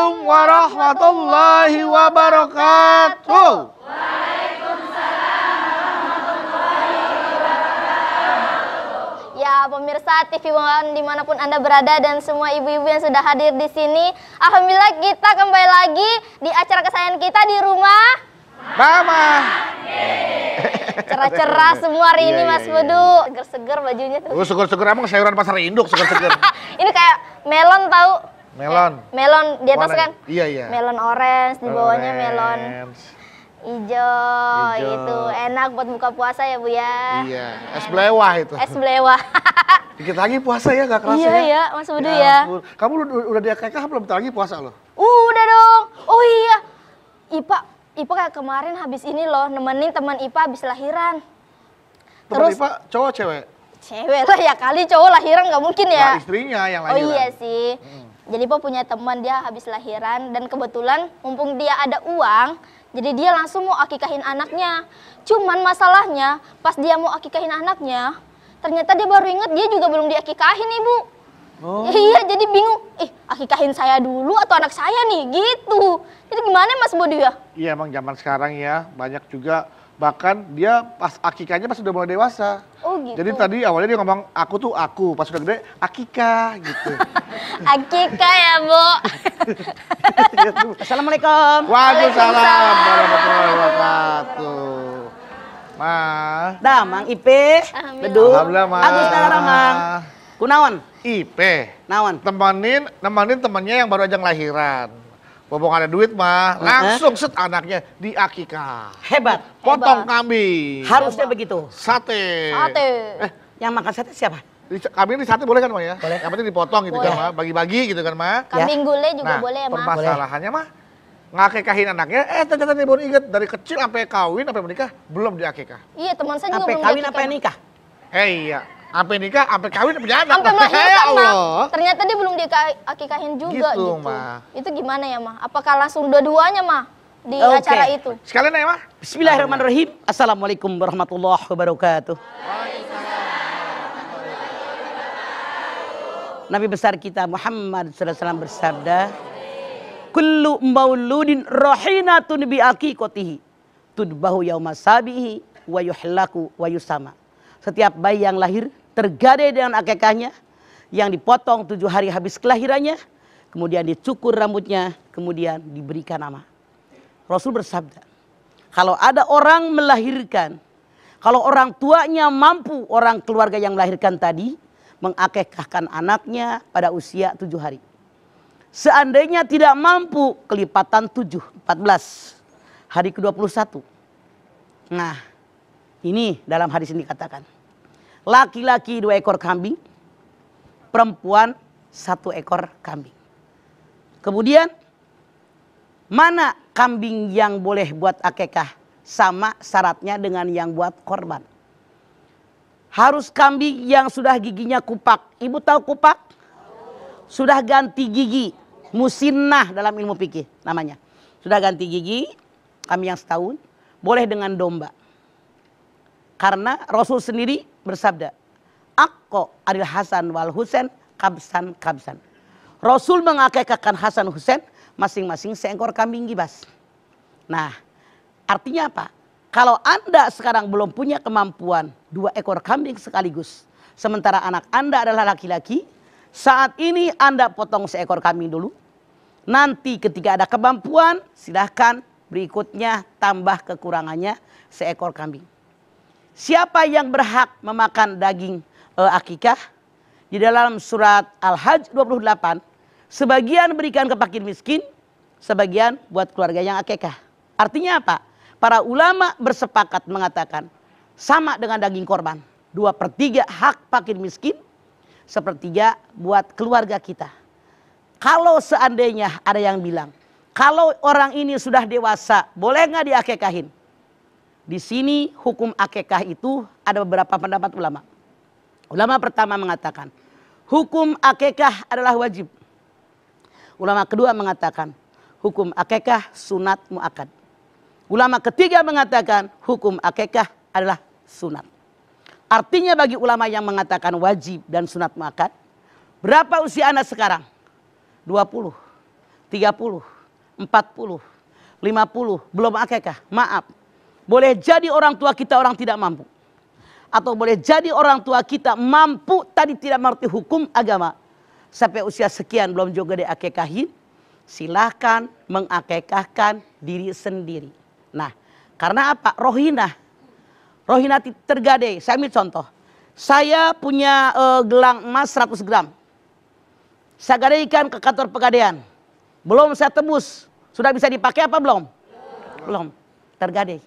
Assalamualaikum warahmatullahi wabarakatuh. Ya, pemirsa TV One dimanapun Anda berada dan semua ibu-ibu yang sudah hadir di sini, alhamdulillah kita kembali lagi di acara kesayangan kita di rumah Mama. Cerah-cerah semua hari ini, Mas Budu. Seger-seger bajunya tuh. Seger-seger emang sayuran pasar induk seger-seger. Ini kayak melon tahu? Melon. Melon di atas kan? Iya. Melon orange, di bawahnya melon hijau gitu. Enak buat buka puasa ya, Bu ya. Iya, es belewah itu. Es belewah. Dikit lagi puasa ya, gak kerasa ya? Iya, Mas Budu ya. Kamu udah di AKK belum lagi puasa loh? Udah dong. Oh iya. Ipa kayak kemarin habis ini loh, nemenin teman Ipa habis lahiran. Teman Ipa cowok cewek? Cewek lah ya kali, cowok lahiran nggak mungkin ya. Nah, istrinya yang lahiran. Oh iya sih. Jadi Ipa punya teman, dia habis lahiran dan kebetulan mumpung dia ada uang, jadi dia langsung mau akikahin anaknya. Cuman masalahnya pas dia mau akikahin anaknya, ternyata dia baru inget dia juga belum diakikahin, Ibu. Oh. Iya, jadi bingung. Akikahin saya dulu atau anak saya nih, gitu. Jadi gimana Mas Budi ya? Iya, emang zaman sekarang ya banyak juga, bahkan dia pas akikahnya pas sudah mulai dewasa. Oh gitu. Jadi tadi awalnya dia ngomong aku tuh aku, pas sudah gede akikah gitu. Akikah ya, Bu. Assalamualaikum. Waalaikumsalam warahmatullahi wabarakatuh. Dah, Mang Ipe. Beduk. Alhamdulillah, Ma. Agus Dara, Mang. Kunawan. Ipe. Nawan. Nemenin temannya yang baru aja lahiran. Bobong ada duit mah, langsung set anaknya di akikah. Hebat. Potong kambing. Harusnya begitu. Sate. Yang makan sate siapa? Kambing di sate boleh kan, Ma ya? Boleh. Yang penting dipotong gitu kan, Ma. Bagi-bagi gitu kan, Ma. Kambing gulai juga boleh ya, Ma? Permasalahannya mah ngakikahin anaknya, ternyata nih baru inget dari kecil sampai kawin, sampai menikah belum diakikah. Iya, teman saya juga Sampai belum kawin diakikah. sampai nikah. Iya, sampai nikah, sampai kawin, punya anak. Sampai melahirkan, Ya Ma. Allah. Ternyata dia belum diakikahin juga Gitu, gitu. Ma. Itu gimana ya, Ma? Apakah langsung dua-duanya, Ma? Di acara itu? Sekalian ya, Ma. Bismillahirrahmanirrahim. Assalamualaikum warahmatullahi wabarakatuh. Nabi besar kita Muhammad SAW bersabda, kullu mauludin rahinatun bi aqiqatihi tudbahu yauma sabihi wa yuhlaku wa yusama. Setiap bayi yang lahir tergadai dengan akikahnya, yang dipotong 7 hari habis kelahirannya, kemudian dicukur rambutnya, kemudian diberikan nama. Rasul bersabda, kalau ada orang melahirkan, kalau orang tuanya mampu, orang keluarga yang melahirkan tadi mengakikahkan anaknya pada usia 7 hari. Seandainya tidak mampu, kelipatan 7, 14. Hari ke-21. Nah, ini dalam hadis ini dikatakan. Laki-laki 2 ekor kambing, perempuan 1 ekor kambing. Kemudian, mana kambing yang boleh buat akikah? Sama syaratnya dengan yang buat korban. Harus kambing yang sudah giginya kupak. Ibu tahu kupak? Sudah ganti gigi. Musinnah dalam ilmu fikih namanya. Sudah ganti gigi, kambing yang setahun. Boleh dengan domba. Karena Rasul sendiri bersabda, Akko adil Hasan wal Husain kabsan kabsan. Rasul mengakikahkan Hasan Husain masing-masing seekor kambing gibas. Nah, artinya apa? Kalau Anda sekarang belum punya kemampuan 2 ekor kambing sekaligus, sementara anak Anda adalah laki-laki, saat ini Anda potong seekor kambing dulu. Nanti ketika ada kemampuan, silahkan berikutnya tambah kekurangannya seekor kambing. Siapa yang berhak memakan daging akikah? Di dalam surat Al-Hajj 28, sebagian berikan ke fakir miskin, sebagian buat keluarga yang akikah. Artinya apa? Para ulama bersepakat mengatakan sama dengan daging korban. 2/3 hak fakir miskin, 1/3 buat keluarga kita. Kalau seandainya ada yang bilang, kalau orang ini sudah dewasa, boleh nggak diakikahin? Di sini hukum akikah itu ada beberapa pendapat ulama. Ulama pertama mengatakan, hukum akikah adalah wajib. Ulama kedua mengatakan, hukum akikah sunat muakkad. Ulama ketiga mengatakan hukum akikah adalah sunat. Artinya bagi ulama yang mengatakan wajib dan sunat muakkad, berapa usia Anda sekarang? 20. 30, 40, 50, belum akekah. Maaf. Boleh jadi orang tua kita orang tidak mampu. Atau boleh jadi orang tua kita mampu tadi tidak mengerti hukum agama. Sampai usia sekian belum juga diakekahin. Silahkan mengakekahkan diri sendiri. Nah, karena apa? Rohina tergadai. Saya ambil contoh. Saya punya gelang emas 100 gram. Saya gadaikan ke kantor pegadaian. Belum saya tebus. Sudah bisa dipakai apa belum? Belum. Tergadai.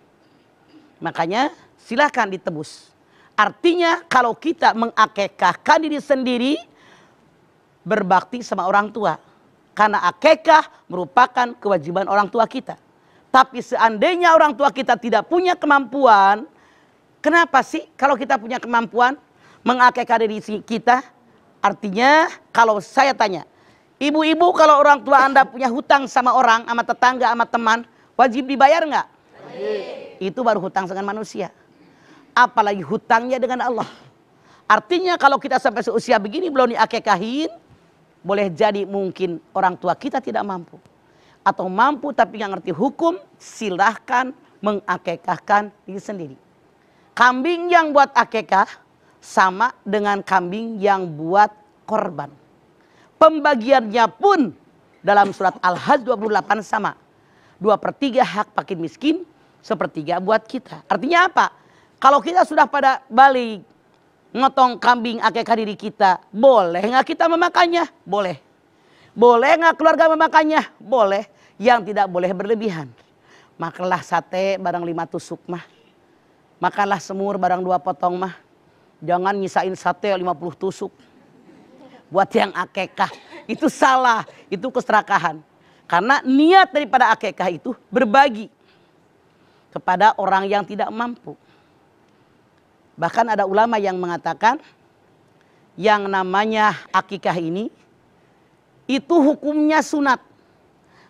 Makanya silahkan ditebus. Artinya kalau kita mengakekahkan diri sendiri, berbakti sama orang tua. Karena akekah merupakan kewajiban orang tua kita. Tapi seandainya orang tua kita tidak punya kemampuan, kenapa sih kalau kita punya kemampuan mengakekah diri kita? Artinya kalau saya tanya, ibu-ibu kalau orang tua Anda punya hutang sama orang, sama tetangga, sama teman, wajib dibayar nggak? Itu baru hutang dengan manusia. Apalagi hutangnya dengan Allah. Artinya kalau kita sampai seusia begini belum diakekahin, boleh jadi mungkin orang tua kita tidak mampu. Atau mampu tapi nggak ngerti hukum, silahkan mengakekahkan diri sendiri. Kambing yang buat akekah sama dengan kambing yang buat korban. Pembagiannya pun dalam surat Al-Hajj 28 sama. 2/3 hak fakir miskin, 1/3 buat kita. Artinya apa? Kalau kita sudah pada balik ngotong kambing akekah diri kita, boleh nggak kita memakannya? Boleh. Boleh nggak keluarga memakannya? Boleh. Yang tidak boleh berlebihan. Makanlah sate barang 5 tusuk mah. Makanlah semur barang 2 potong mah. Jangan nyisain sate 50 tusuk. Buat yang akekah. Itu salah. Itu keserakahan. Karena niat daripada akekah itu berbagi. Kepada orang yang tidak mampu. Bahkan ada ulama yang mengatakan. Yang namanya akikah ini. Itu hukumnya sunat.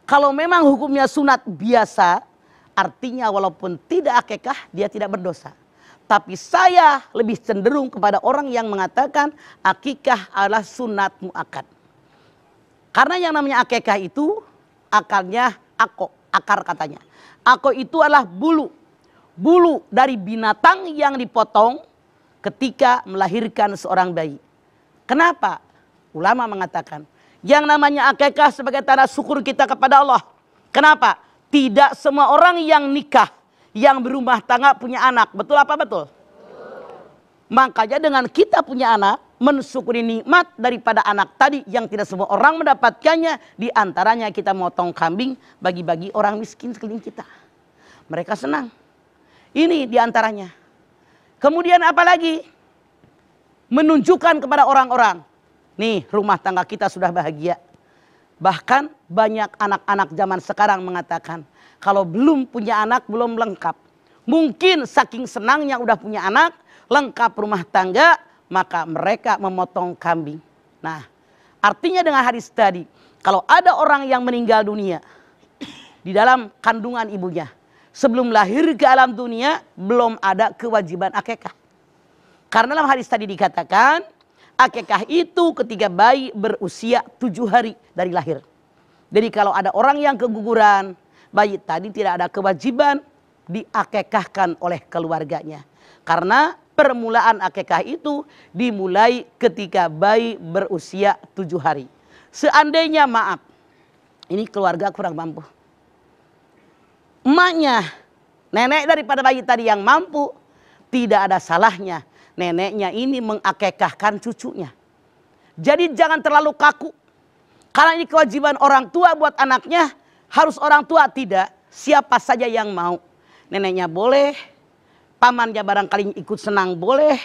Kalau memang hukumnya sunat biasa. Artinya walaupun tidak akikah dia tidak berdosa. Tapi saya lebih cenderung kepada orang yang mengatakan akikah adalah sunat muakkad. Karena yang namanya akikah itu akarnya akar katanya. Ako itu adalah bulu. Bulu dari binatang yang dipotong ketika melahirkan seorang bayi. Kenapa? Ulama mengatakan yang namanya akikah sebagai tanda syukur kita kepada Allah. Kenapa? Tidak semua orang yang nikah, yang berumah tangga punya anak. Betul apa betul? Makanya dengan kita punya anak, mensyukuri nikmat daripada anak tadi yang tidak semua orang mendapatkannya. Di antaranya kita motong kambing bagi-bagi orang miskin sekeliling kita. Mereka senang. Ini di antaranya. Kemudian apa lagi? Menunjukkan kepada orang-orang. Nih rumah tangga kita sudah bahagia. Bahkan banyak anak-anak zaman sekarang mengatakan. Kalau belum punya anak belum lengkap. Mungkin saking senangnya udah punya anak. Lengkap rumah tangga. Maka mereka memotong kambing. Nah artinya dengan hadis tadi. Kalau ada orang yang meninggal dunia. Di dalam kandungan ibunya. Sebelum lahir ke alam dunia. Belum ada kewajiban akikah. Karena dalam hadis tadi dikatakan. Akikah itu ketika bayi berusia 7 hari dari lahir. Jadi kalau ada orang yang keguguran, bayi tadi tidak ada kewajiban diakikahkan oleh keluarganya. Karena permulaan akikah itu dimulai ketika bayi berusia 7 hari. Seandainya maaf, ini keluarga kurang mampu. Emaknya, nenek daripada bayi tadi yang mampu, tidak ada salahnya. Neneknya ini mengakikahkan cucunya. Jadi jangan terlalu kaku. Karena ini kewajiban orang tua buat anaknya. Harus orang tua tidak. Siapa saja yang mau. Neneknya boleh. Pamannya barangkali ikut senang boleh.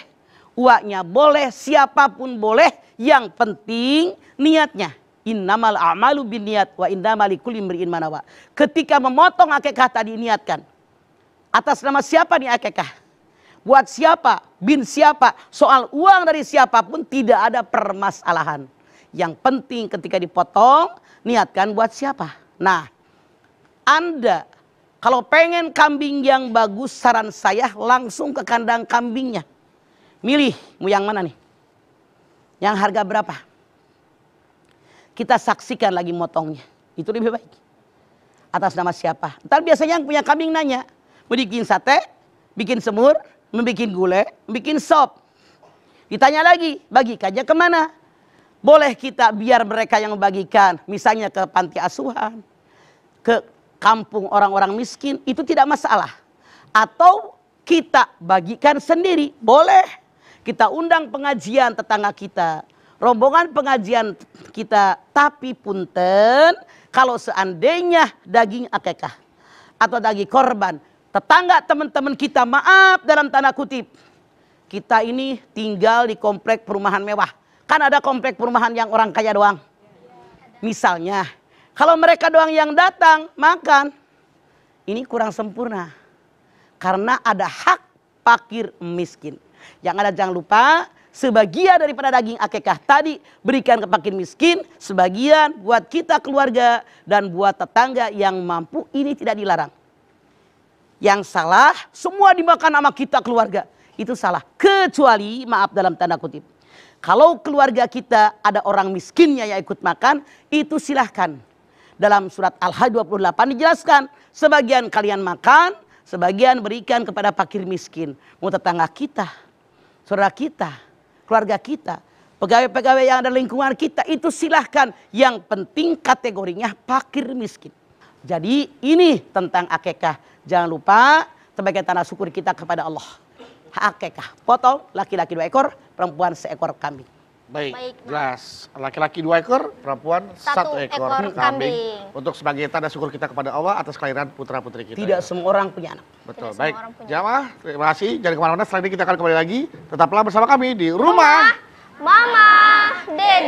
Uaknya boleh. Siapapun boleh. Yang penting niatnya. Innamal a'malu binniyat wa innamal likulli imri'in ma nawa. Ketika memotong akikah tadi niatkan. Atas nama siapa nih akikah? Buat siapa? Bin siapa? Soal uang dari siapapun tidak ada permasalahan. Yang penting ketika dipotong, niatkan buat siapa. Nah, Anda kalau pengen kambing yang bagus, saran saya langsung ke kandang kambingnya. Milih, mau yang mana nih? Yang harga berapa? Kita saksikan lagi motongnya. Itu lebih baik. Atas nama siapa? Ntar biasanya yang punya kambing nanya, mau bikin sate, bikin semur, membikin gulai, bikin sop. Ditanya lagi, bagikannya kemana? Boleh kita biar mereka yang membagikan, misalnya ke panti asuhan, ke kampung orang-orang miskin, itu tidak masalah. Atau kita bagikan sendiri, boleh. Kita undang pengajian tetangga kita, rombongan pengajian kita, tapi punten, kalau seandainya daging akikah atau daging korban, tetangga teman-teman kita, maaf dalam tanda kutip, kita ini tinggal di komplek perumahan mewah. Kan ada komplek perumahan yang orang kaya doang. Misalnya, kalau mereka doang yang datang makan, ini kurang sempurna. Karena ada hak fakir miskin. Yang ada jangan lupa, sebagian daripada daging akikah tadi berikan ke fakir miskin, sebagian buat kita keluarga dan buat tetangga yang mampu, ini tidak dilarang. Yang salah, semua dimakan sama kita keluarga. Itu salah. Kecuali, maaf dalam tanda kutip, kalau keluarga kita ada orang miskinnya yang ikut makan, itu silahkan. Dalam surat Al-Hajj 28 dijelaskan, sebagian kalian makan, sebagian berikan kepada fakir miskin. Mau tetangga kita, saudara kita, keluarga kita, pegawai-pegawai yang ada lingkungan kita, itu silahkan. Yang penting kategorinya fakir miskin. Jadi ini tentang akikah. Jangan lupa sebagai tanda syukur kita kepada Allah. Akikah, potong laki-laki 2 ekor, perempuan 1 ekor kambing. Baik, jelas. Laki-laki 2 ekor, perempuan 1 ekor kambing. Untuk sebagai tanda syukur kita kepada Allah atas kelahiran putra-putri kita. Tidak semua orang punya anak. Betul, baik. Jamaah, terima kasih. Jangan kemana-mana, setelah ini kita akan kembali lagi. Tetaplah bersama kami di Rumah Mama Dede.